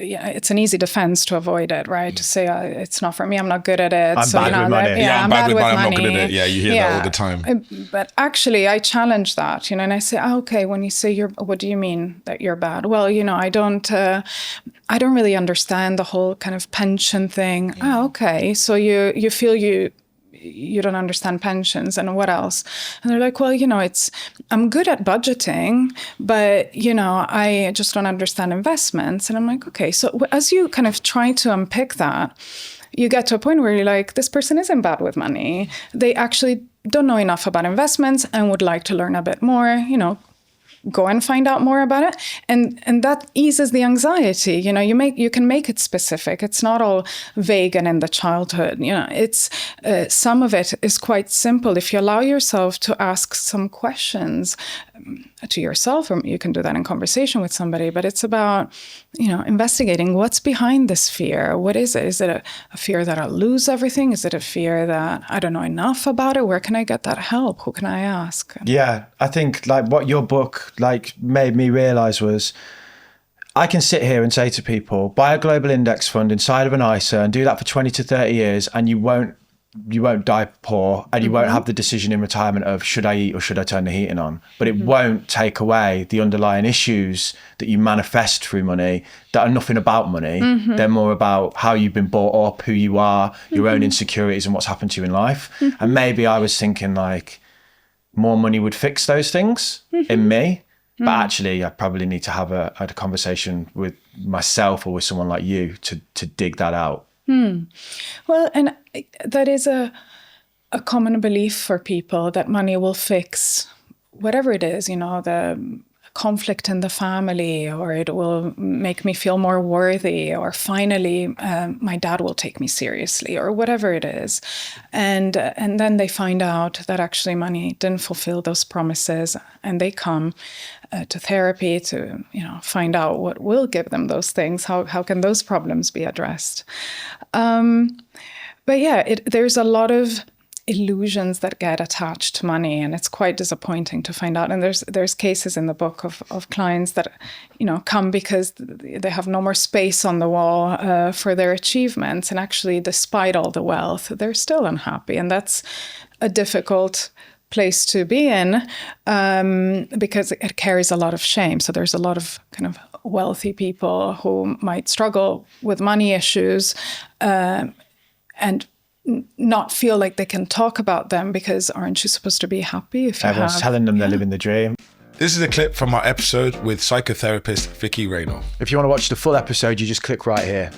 it's an easy defense to avoid it, right? To say, it's not for me, I'm not good at it. I'm bad with money. I'm bad with money, I'm not good at it. Yeah, you hear that all the time. But actually, I challenge that, and I say, okay, when you say what do you mean that you're bad? Well, I don't really understand the whole kind of pension thing. Oh, okay. So you feel you don't understand pensions, and what else? And they're like, well, I'm good at budgeting, but, I just don't understand investments. And I'm like, okay. So as you kind of try to unpick that, you get to a point where you're like, this person isn't bad with money. They actually don't know enough about investments and would like to learn a bit more, go and find out more about it. And that eases the anxiety. You can make it specific. It's not all vague and in the childhood. It's some of it is quite simple. If you allow yourself to ask some questions to yourself, or you can do that in conversation with somebody, but it's about, investigating what's behind this fear. What is it? Is it a fear that I'll lose everything? Is it a fear that I don't know enough about it? Where can I get that help? Who can I ask? Yeah, I think what your book made me realize was I can sit here and say to people, buy a global index fund inside of an ISA and do that for 20 to 30 years and you won't die poor, and you won't have the decision in retirement of should I eat or should I turn the heating on. But it won't take away the underlying issues that you manifest through money that are nothing about money. They're more about how you've been brought up, who you are, your own insecurities and what's happened to you in life. And maybe I was thinking more money would fix those things in me. But actually, I probably need to have a conversation with myself or with someone like you to dig that out. Well, and that is a common belief for people, that money will fix whatever it is, the conflict in the family, or it will make me feel more worthy, or finally my dad will take me seriously, or whatever it is. And then they find out that actually money didn't fulfill those promises, and they come to therapy to find out what will give them those things. How can those problems be addressed? But yeah, there's a lot of illusions that get attached to money, and it's quite disappointing to find out. And there's cases in the book of clients that come because they have no more space on the wall for their achievements, and actually, despite all the wealth, they're still unhappy, and that's a difficult place to be in because it carries a lot of shame. So there's a lot of kind of wealthy people who might struggle with money issues and not feel like they can talk about them, because aren't you supposed to be happy if you Everyone's telling them they're living the dream. This is a clip from our episode with psychotherapist Vicky Raynor. If you want to watch the full episode, you just click right here.